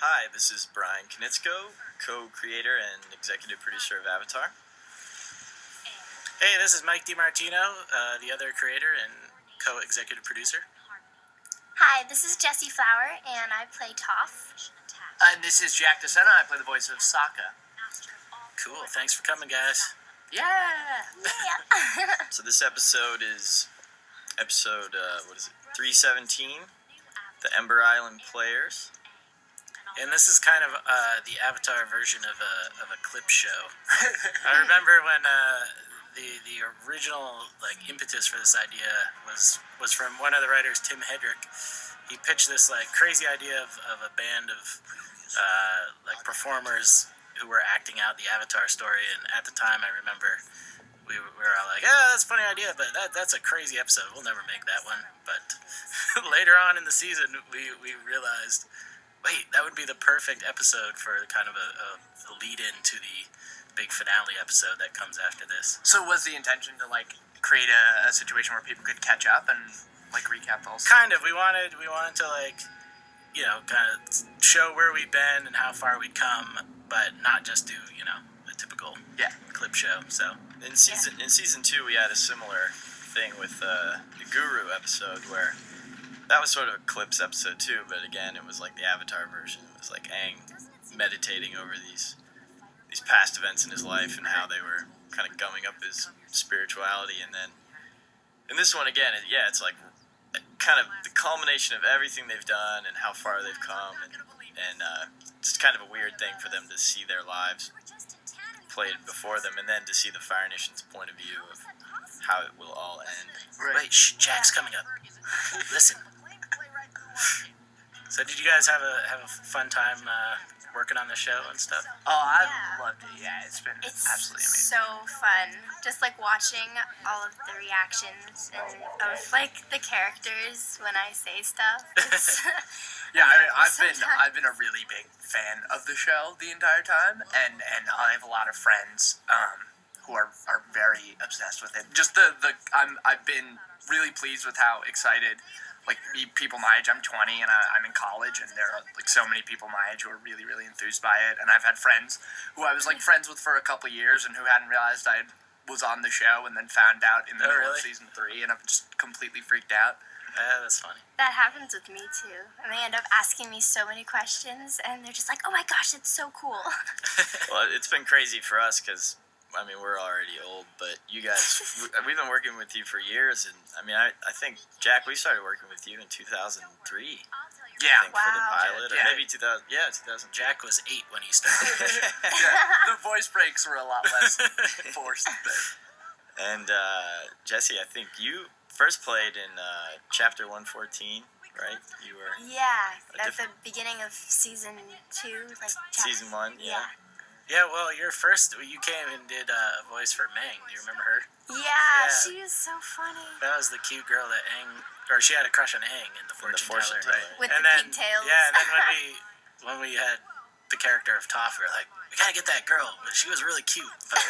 Hi, this is Bryan Konietzko, co-creator and executive producer of Avatar. Hey, this is Mike DiMartino, the other creator and co-executive producer. Hi, this is Jessie Flower, and I play Toph. And this is Patrick DeSena. I play the voice of Sokka. Cool, thanks for coming, guys. Yeah! So this episode is episode, 317, the Ember Island Players. And this is kind of the Avatar version of a clip show. I remember when the original impetus for this idea was from one of the writers, Tim Hedrick. He pitched this crazy idea of a band of performers who were acting out the Avatar story. And at the time, I remember we were all like, "Yeah, that's a funny idea, but that's a crazy episode. We'll never make that one." But later on in the season, we realized, wait, that would be the perfect episode for kind of a lead-in to the big finale episode that comes after this. So was the intention to create a situation where people could catch up and recap those? Kind of. We wanted to kind of show where we've been and how far we'd come, but not just do a typical clip show. So In season 2, we had a similar thing with the Guru episode where that was sort of a clips episode too, but again, it was like the Avatar version. It was like Aang meditating over these past events in his life and how they were kind of gumming up his spirituality. And then in this one, again, it's like kind of the culmination of everything they've done and how far they've come, and it's kind of a weird thing for them to see their lives played before them, and then to see the Fire Nation's point of view of how it will all end. Wait, Jack's coming up. Listen. So did you guys have a fun time working on the show and stuff? Oh, I loved it. Yeah, it's been absolutely amazing. So fun. Just watching all of the reactions and of the characters when I say stuff. Yeah, I've so been a really big fan of the show the entire time, and I have a lot of friends who are very obsessed with it. Just I've been really pleased with how excited people my age. I'm 20 and I'm in college, and there are so many people my age who are really, really enthused by it. And I've had friends who I was friends with for a couple years and who hadn't realized I was on the show, and then found out in the middle of season 3, and I'm just completely freaked out. Yeah, that's funny. That happens with me too. And they end up asking me so many questions, and they're just like, "Oh my gosh, it's so cool." Well, it's been crazy for us because, we're already old, but you guys, we've been working with you for years, and I think, Jack, we started working with you in 2003. Yeah. I think, for the pilot, or maybe 2000. Yeah, 2000. Jack was 8 when he started. Yeah, the voice breaks were a lot less forced. And Jessie, I think you first played in chapter 114, right? You were at the beginning of season 2, season 1, yeah. Yeah, well, you came and did a voice for Meng. Do you remember her? Yeah, she was so funny. That was the cute girl that she had a crush on Aang in the Fortune Teller. With and the then, pigtails. Yeah, and then when we had the character of Toph, we were like, we gotta get that girl. But she was really cute, but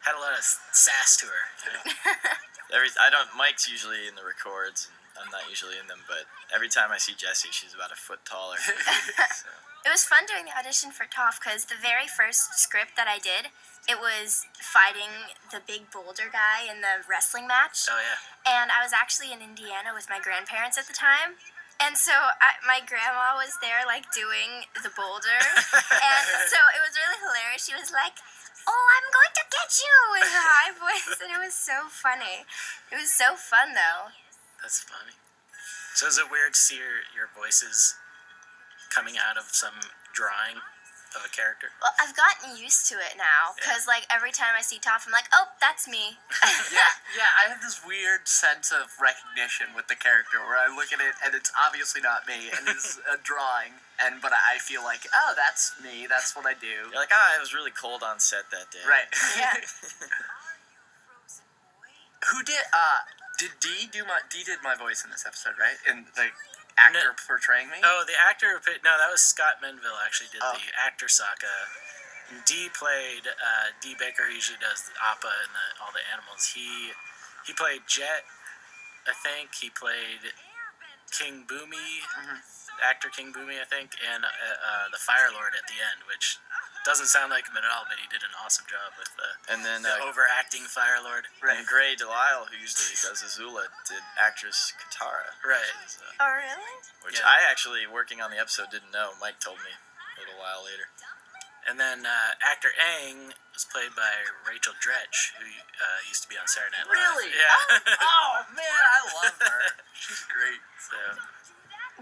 had a lot of sass to her. Mike's usually in the records, and I'm not usually in them, but every time I see Jessie, she's about a foot taller. So. It was fun doing the audition for Toph because the very first script that I did, it was fighting the big boulder guy in the wrestling match. Oh, yeah. And I was actually in Indiana with my grandparents at the time. And so my grandma was there, doing the boulder. And so it was really hilarious. She was like, "Oh, I'm going to get you," in her high voice. And it was so funny. It was so fun, though. That's funny. So is it weird to see your voices coming out of some drawing of a character? Well, I've gotten used to it now, because every time I see Toph, I'm like, "Oh, that's me." yeah, I have this weird sense of recognition with the character where I look at it and it's obviously not me, and it's a drawing, but I feel like, oh, that's me, that's what I do. You're like, it was really cold on set that day. Right. Yeah. Who did Dee did my voice in this episode, right? And the actor portraying me? Oh, the actor, no, that was Scott Menville actually did the actor Sokka. Dee played Dee Baker, who usually does the Appa and all the animals. He played Jet, I think. He played King Boomy. actor King Boomy, I think, and the Fire Lord at the end, which doesn't sound like him at all, but he did an awesome job with And then the overacting Fire Lord. and Gray Delisle, who usually does Azula, did actress Katara. Right. Which, is, Oh, really? which Yeah. I actually, working on the episode, didn't know. Mike told me a little while later. And then actor Aang was played by Rachel Dretch, who used to be on Saturday Night Live. Really? Yeah. Oh man, I love her. She's great. So,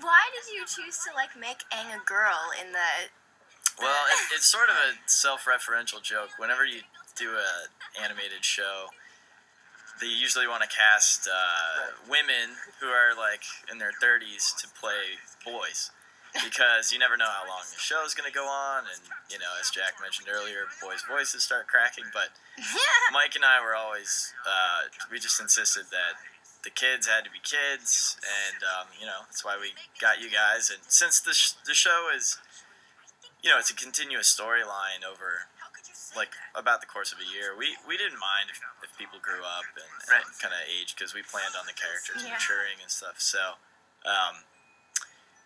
Why did you choose to like make Aang a girl in the? Well, it's sort of a self-referential joke. Whenever you do a animated show, they usually want to cast women who are like in their 30s to play boys. Because you never know how long the show's going to go on, and, you know, as Jack mentioned earlier, boys' voices start cracking, but Mike and I were always, we just insisted that the kids had to be kids, and, you know, that's why we got you guys, and since the show is, you know, it's a continuous storyline over, like, about the course of a year, we didn't mind if people grew up and kind of aged, because we planned on the characters maturing and stuff, so,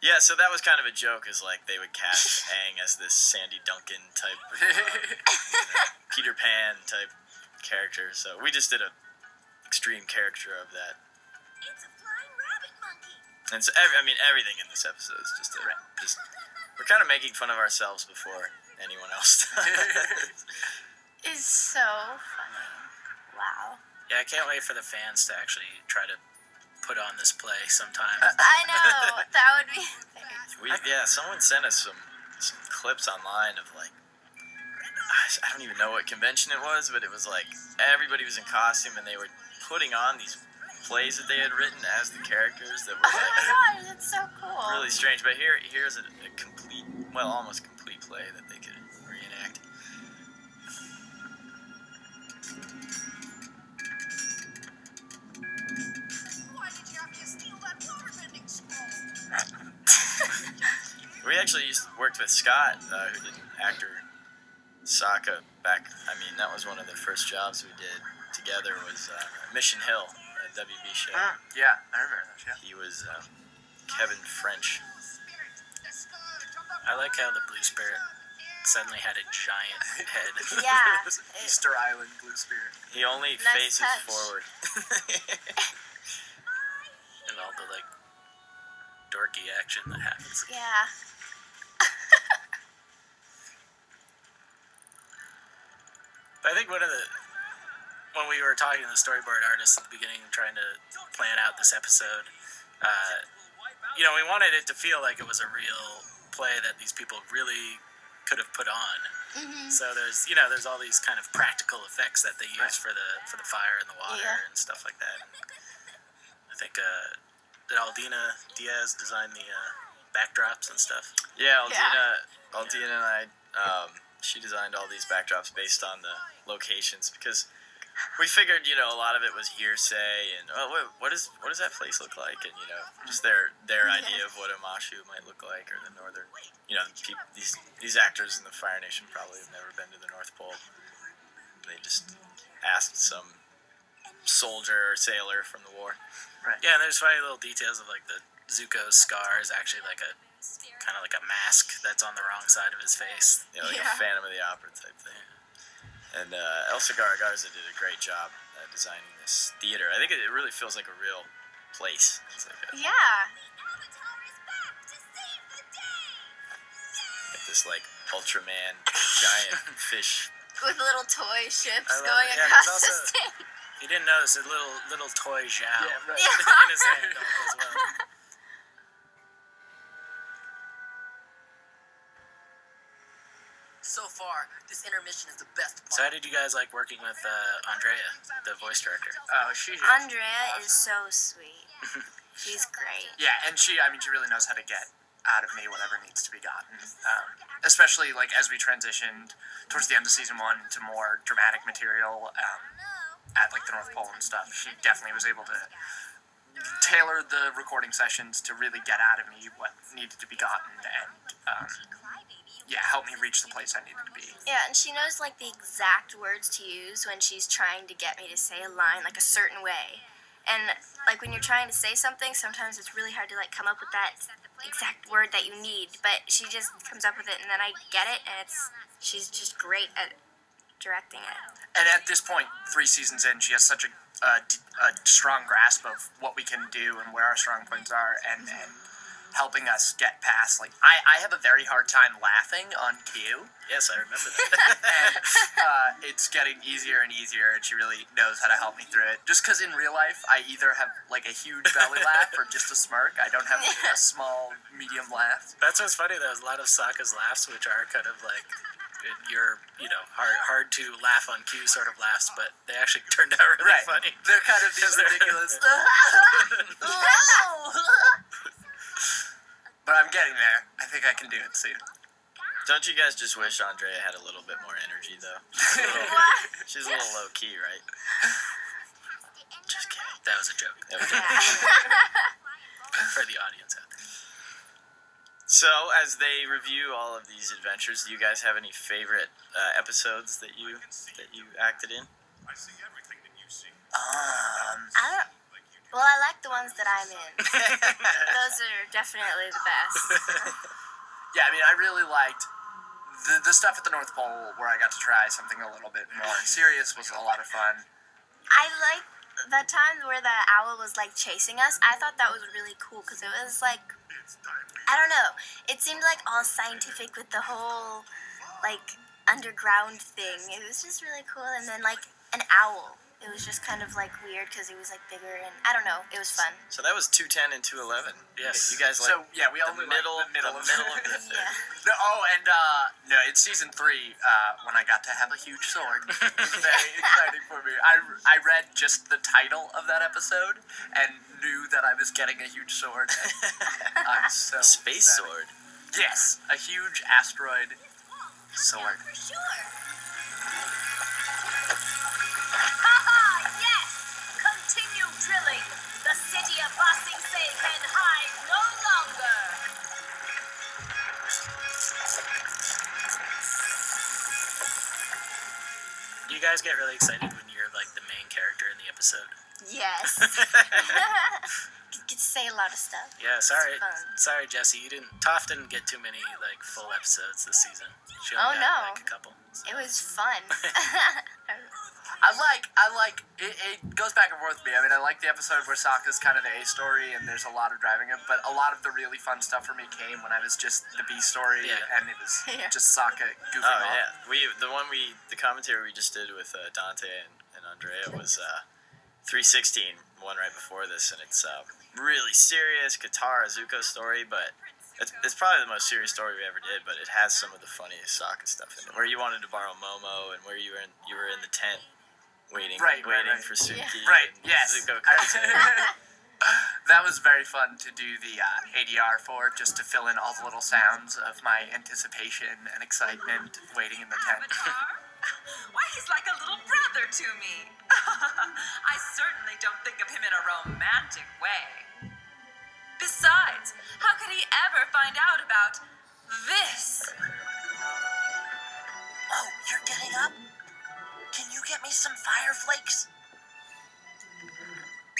yeah, so that was kind of a joke, is like they would cast Aang as this Sandy Duncan type, of, Peter Pan type character. So we just did a extreme caricature of that. It's a flying rabbit monkey. And so, I mean, everything in this episode is just we're kind of making fun of ourselves before anyone else does. It's so funny. Wow. yeah, I can't wait for the fans to actually try to put on this play sometime. I know. That would be. Someone sent us some clips online of like, I don't even know what convention it was, but it was like everybody was in costume and they were putting on these plays that they had written as the characters that were Oh like my god, that's so cool. really strange. But here's a complete, well, almost complete play that they could reenact. Why did you have to steal that waterbending scroll? We actually worked with Scott, who did actor Sokka back. I mean, that was one of the first jobs we did together. Was Mission Hill, a WB show. Yeah, I remember that. Yeah. He was Kevin French. I like how the Blue Spirit suddenly had a giant head. Yeah. Easter Island Blue Spirit. He only Nice faces touch. forward. And all the, like, dorky action that happens. Yeah. But I think when we were talking to the storyboard artists at the beginning, trying to plan out this episode, you know, we wanted it to feel like it was a real play that these people really could have put on. Mm-hmm. So there's all these kind of practical effects that they use for the fire and the water and stuff like that. And I think did Aldina Diaz design the backdrops and stuff? Yeah, Aldina and I, she designed all these backdrops based on the locations because we figured, you know, a lot of it was hearsay and what does that place look like, and you know, just their idea of what Amashu might look like, or the northern, you know, these actors in the Fire Nation probably have never been to the North Pole. They just asked some soldier or sailor from the war. Right. Yeah, and there's funny little details of like the Zuko's scar is actually like a kind of like a mask that's on the wrong side of his face. You know, like a Phantom of the Opera type thing. And Elsa Garza did a great job designing this theater. I think it really feels like a real place. It's like Yeah. this like Ultraman giant fish. With little toy ships I love going it. Yeah, across there's the also- stage. You didn't notice a little toy Zhao Yeah, right. in his hand as well. So far, this intermission is the best So how part. did you guys like working with Andrea, the voice director? Oh, she. Andrea is so sweet. She's great. Yeah, and she really knows how to get out of me whatever needs to be gotten. Especially like as we transitioned towards the end of season 1 to more dramatic material at like the North Pole and stuff. She definitely was able to tailor the recording sessions to really get out of me what needed to be gotten and help me reach the place I needed to be. Yeah, and she knows like the exact words to use when she's trying to get me to say a line like a certain way. And like when you're trying to say something, sometimes it's really hard to like come up with that exact word that you need. But she just comes up with it, and then I get it, and she's just great at directing it. And at this point, 3 seasons in, she has such a strong grasp of what we can do and where our strong points are, and helping us get past. Like, I have a very hard time laughing on cue. Yes, I remember that. And it's getting easier and easier, and she really knows how to help me through it. Just because in real life, I either have like a huge belly laugh or just a smirk. I don't have a small, medium laugh. That's what's funny though. Is a lot of Sokka's laughs, which are kind of like your, hard to laugh on cue sort of laughs, but they actually turned out really funny. They're kind of these ridiculous. But I'm getting there. I think I can do it soon. Don't you guys just wish Andrea had a little bit more energy, though? She's a little low key, right? Just kidding. That was a joke. For the audience out there. So, as they review all of these adventures, do you guys have any favorite episodes that you acted in? Well, I like the ones that I'm in. Those are definitely the best. Yeah, I mean, I really liked the stuff at the North Pole where I got to try something a little bit more serious. Was a lot of fun. I like the time where the owl was like chasing us. I thought that was really cool because it was like, I don't know. It seemed like all scientific with the whole like underground thing. It was just really cool. And then like an owl. It was just kind of like weird because it was like bigger and I don't know. It was fun. So that was 210 and 211. Yes. You guys like So yeah, we the only middle, like the middle of the Yeah. No, it's season 3 when I got to have a huge sword. It's very exciting for me. I read just the title of that episode and knew that I was getting a huge sword. I'm so space ecstatic. sword. Yes, a huge asteroid sword. Yes! Continue drilling! The city of Ba Sing Se can hide no longer! Do you guys get really excited when you're like the main character in the episode? Yes. Get to say a lot of stuff. Yeah, It's fun. sorry, Jessie. Toph didn't get too many like full episodes this season. She only got like a couple. So. It was fun. I like it goes back and forth with me. I mean, I like the episode where Sokka's kind of the A story and there's a lot of driving it, but a lot of the really fun stuff for me came when I was just the B story and it was just Sokka goofing off. Yeah, the commentary we just did with Dante and Andrea was 316, one right before this, and it's really serious Katara Zuko story, but it's probably the most serious story we ever did, but it has some of the funniest Sokka stuff in it. Where you wanted to borrow Momo, and where you were in the tent waiting for Suki. Right. And Yes. Zuko comes in. That was very fun to do the ADR for, just to fill in all the little sounds of my anticipation and excitement waiting in the tent. Why, he's like a little brother to me. I certainly don't think of him in a romantic way. Besides, how could he ever find out about this? Oh, you're getting up? Can you get me some fire flakes?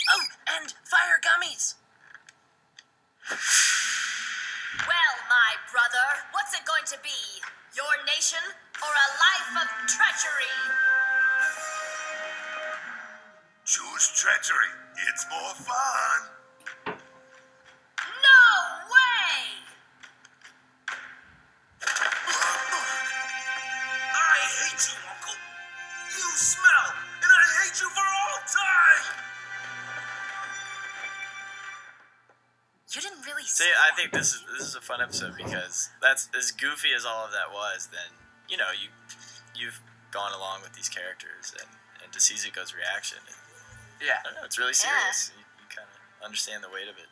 Oh, and fire gummies! Well, my brother, what's it going to be? Your nation or a life of treachery? Choose treachery. It's more fun. No way! I hate you, Uncle. You smell, and I hate you for all time. You didn't really See, I think this is a fun episode because that's as goofy as all of that was. Then you've gone along with these characters and to see Zuko's reaction. Yeah. I don't know, it's really serious. You kind of understand the weight of it.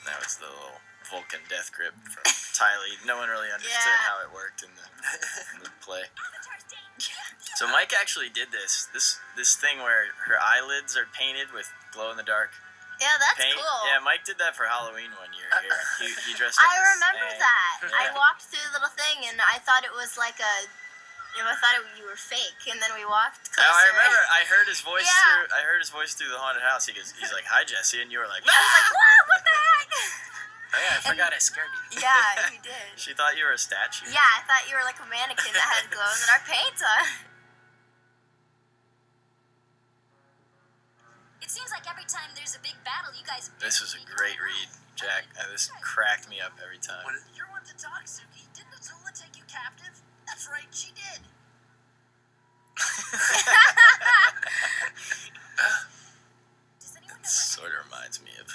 That was the little Vulcan death grip from Tylee. No one really understood how it worked in the play. So Mike actually did this thing where her eyelids are painted with glow in the dark Yeah, that's paint. cool. Yeah, Mike did that for Halloween one year here. He dressed up I as remember Aang. that. Yeah. I walked through the little thing and I thought it was like a You know, I thought you were fake, and then we walked Oh, closer. I remember. I heard his voice Yeah. through. I heard his voice through the haunted house. He's like, "Hi, Jessie," and you were like, I was like, what the heck? Oh yeah, I forgot I scared you. Yeah, you did. She thought you were a statue. Yeah, I thought you were like a mannequin that had glows in our paint on. It seems like every time there's a big battle, you guys. This was a great read, Jack. This cracked me up every time. You're one to talk, Suki. Didn't ATLA take you captive? That's right, she did. Does anyone know Sort of reminds me of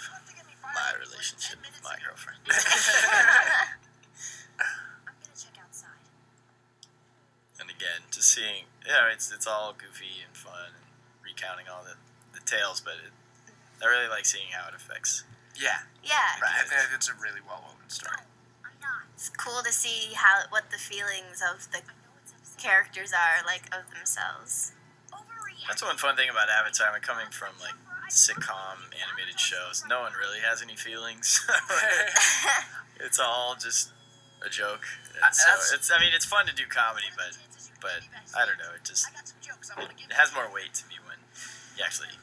my relationship with my girlfriend. I'm gonna check outside. And again, just seeing, it's all goofy and fun and recounting all the tales, but I really like seeing how it affects. Yeah, Yeah, right. I think it's a really well-woven story. I'm not. it's cool to see what the feelings of the characters are, like, of themselves. That's one fun thing about Avatar. We're coming from like sitcom animated shows. No one really has any feelings. It's all just a joke. And so it's fun to do comedy, but I don't know. It has more weight to me when you actually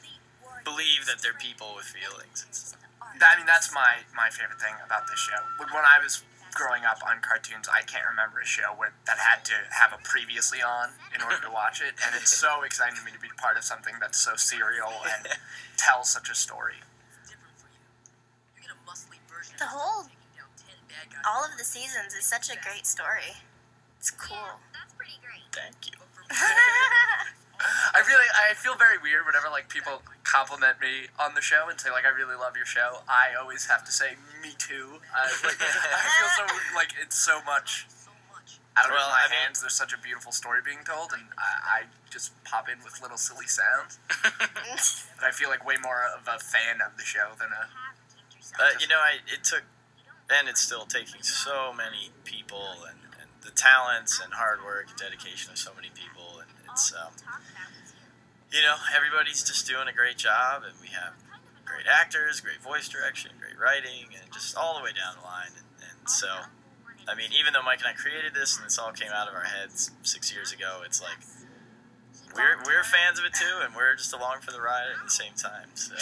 believe that they're people with feelings. That's my favorite thing about this show. When I was growing up on cartoons, I can't remember a show that had to have a previously on in order to watch it, and it's so exciting to me to be part of something that's so serial and tells such a story. The whole, all of the seasons is such a great story. It's cool. That's pretty great. Thank you. I feel very weird whenever like people compliment me on the show and say like I really love your show. I always have to say me too. I feel so like it's so much out of my hands. There's such a beautiful story being told, and I just pop in with little silly sounds. And I feel like way more of a fan of the show than a. It took, and it's still taking so many people and the talents and hard work and dedication of so many people, and it's everybody's just doing a great job, and we have great actors, great voice direction, great writing, and just all the way down the line. And so, even though Mike and I created this and this all came out of our heads 6 years ago, it's like we're fans of it too, and we're just along for the ride at the same time. So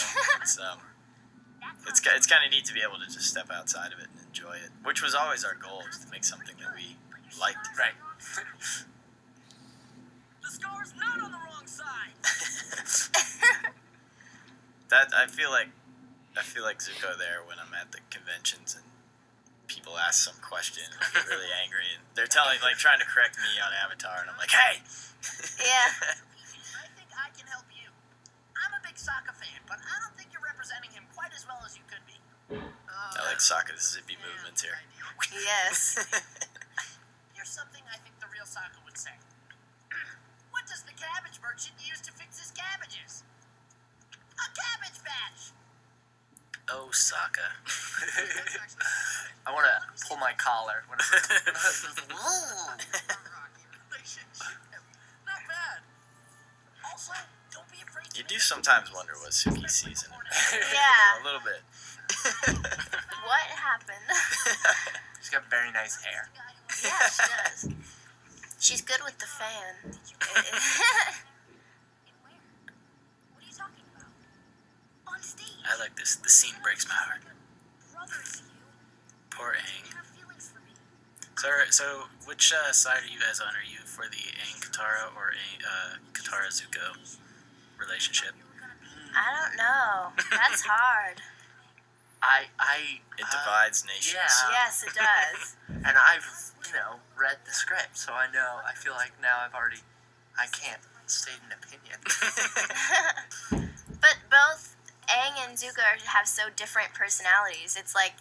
it's kind of neat to be able to just step outside of it and enjoy it, which was always our goal, was to make something that we liked. Right. The scar's not on the wrong side. I feel like Zuko there when I'm at the conventions and people ask some question and I get really angry and they're trying to correct me on Avatar, and I'm like, hey. Yeah. I think I can help you. I'm a big Sokka fan, but I don't think you're representing him quite as well as you could be. I like Sokka's zippy movements here. Yes. Here's something I think the real Sokka would say. What does the cabbage merchant use to fix his cabbages? A cabbage patch! Oh, Sokka. I want to pull my collar whenever. Not bad. Also, don't be afraid to You do sometimes wonder what Suki sees in it. Yeah. A little bit. What happened? She's got very nice hair. Yeah, she does. She's good with the fan. In where? What are you talking about? On stage. I like this. The scene breaks my heart. Brothers, you. Poor Aang. You have feelings for me. So which side are you guys on? Are you for the Aang Katara or Katara Zuko relationship? I don't know. That's hard. It divides nations. Yeah. Yes, it does. And I've, read the script, so I know. I feel like now I can't state an opinion. But both Aang and Zuko have so different personalities. It's like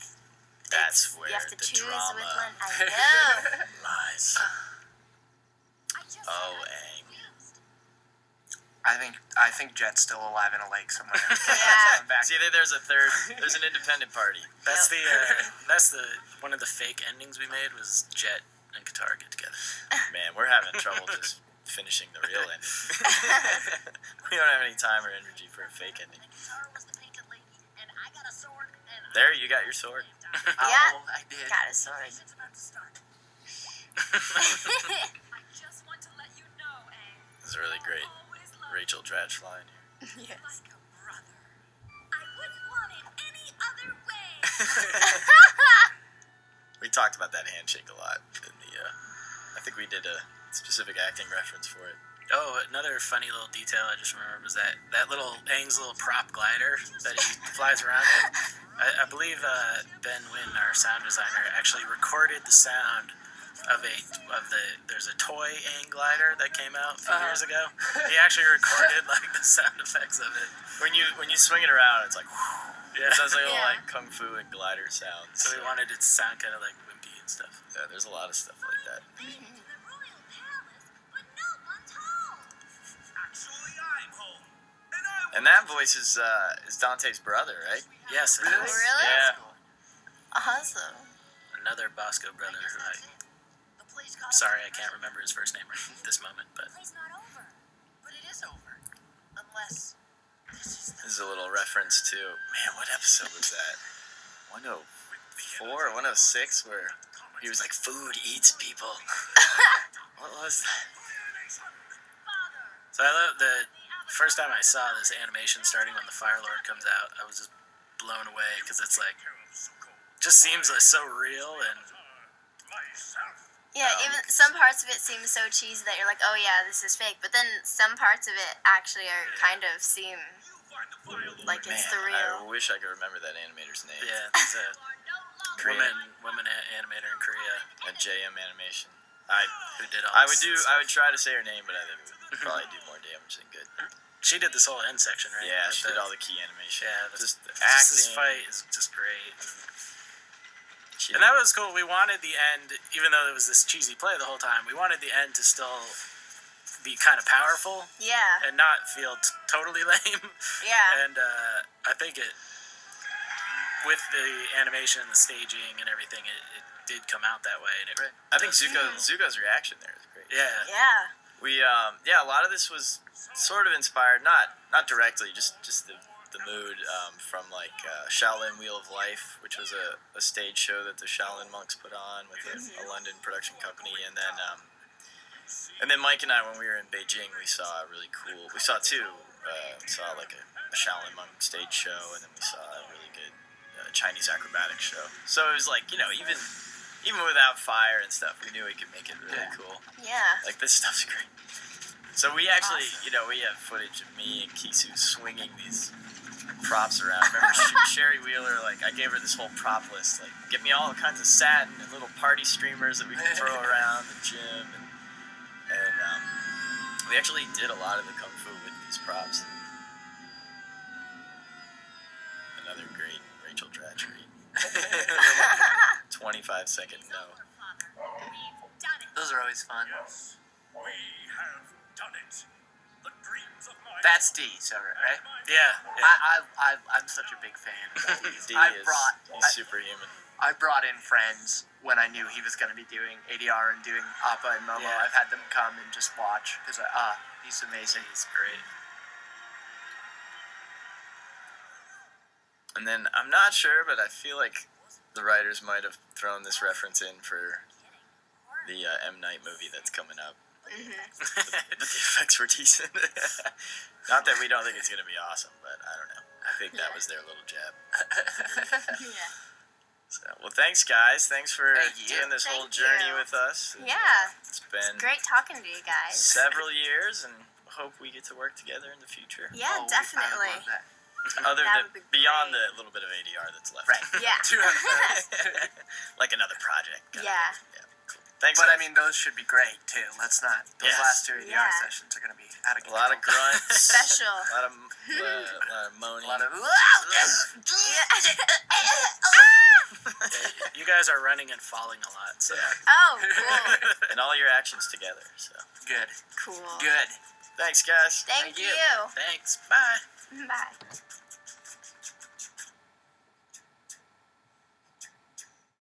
That's where you have to the choose drama which one. I know. lies. I just Oh, got Aang. confused. I think Jet's still alive in a lake somewhere. Yeah. Back. See, there's an independent party. That's the one of the fake endings we made was Jet and Katara get together. Man, we're having trouble just finishing the real ending. We don't have any time or energy for a fake ending. Katara was the painted lady, and I got a sword, and There, you got your sword. Yeah. I did. Got a sword. It's about to start. I just want to let was a really great Rachel Dratch line. Yes. Like a brother. I wouldn't want it any other way. We talked about that handshake a lot in the. I think we did a specific acting reference for it. Oh, another funny little detail I just remembered was that little Aang's little prop glider that he flies around in. I believe Ben Wynn, our sound designer, actually recorded the sound of there's a toy Aang glider that came out a few years ago. He actually recorded like the sound effects of it. When you swing it around, it's like. Yeah. It sounds like little Yeah. like kung fu and glider sounds. So we wanted it to sound kind of like wimpy and stuff. Yeah, there's a lot of stuff like that. The royal palace, but no one's home. Actually, I'm home. And I And that voice is Dante's brother, right? Yes, it Oh, is. really? Yeah. Awesome. Another Bosco brother who The play's called. sorry, I can't remember his first name right at this moment, but Play's not over. But it is over. Unless This is a little reference to, man, what episode was that? 104 or 106, where he was like, food eats people. What was that? so I love the first time I saw this animation starting when the Fire Lord comes out, I was just blown away because it's like just seems like so real and Yeah, even some parts of it seem so cheesy that you're like, oh yeah, this is fake. But then some parts of it actually are kind of seem like it's the Man, I real. wish I could remember that animator's name. yeah, there's a Korean. woman animator in Korea At JM Animation. who did all I this would try to say her name, but I think it would probably do more damage than good. She did this whole end section, right? Yeah, With she did all the key animation. Yeah, just the just this acting. fight is just great. She And that was cool. We wanted the end, even though it was this cheesy play the whole time, we wanted the end to still be kind of powerful Yeah, and not feel totally lame. yeah. And I think it, with the animation and the staging and everything, it did come out that way. And it, I think Zuko's reaction there is great. yeah. Yeah. We a lot of this was sort of inspired, not directly, just the mood from like Shaolin Wheel of Life, which was a stage show that the Shaolin monks put on with a London production company, and then Mike and I, when we were in Beijing, we saw two. We saw like a Shaolin monk stage show, and then we saw a really good Chinese acrobatic show. So it was like, even without fire and stuff, we knew we could make it really cool. Yeah. Like, this stuff's great. So we actually, we have footage of me and Kisu swinging these props around. Remember Sherry Wheeler, like, I gave her this whole prop list, like, get me all kinds of satin and little party streamers that we can throw around the gym. And we actually did a lot of the kung fu with these props. Another great Rachel Dratch read. 25-second no. We've done it. Those are always fun. we have done it. The dreams of my That's D, so right? Yeah. I'm such a big fan of that. D he's superhuman. I brought in friends when I knew he was going to be doing ADR and doing Appa and Momo. Yeah. I've had them come and just watch because he's amazing. He's great. And then I'm not sure, but I feel like the writers might have thrown this reference in for the M. Night movie that's coming up. But the effects were decent. Not that we don't think it's going to be awesome, but I don't know. I think that was their little jab. Yeah. So, well, thanks, guys. Thanks for Thank you. doing this whole Thank journey you. with us. And, Yeah. it's been Great talking to you guys. several years, and hope we get to work together in the future. Yeah, Oh, I definitely. love that. Other That than would be beyond great. the little bit of ADR that's left. Right. Yeah. Like another project. kinda. Yeah. Cool. Thanks. But I guys. mean, those should be great too. Let's not. Those Yes. last two ADR Yeah. sessions are going to be out of a control. lot of grunts. Special. A lot of moaning. A lot of. You guys are running and falling a lot, so Oh, cool. And all your actions together. So Good. Cool. Good. thanks, guys. Thank you. thanks. Bye. Bye.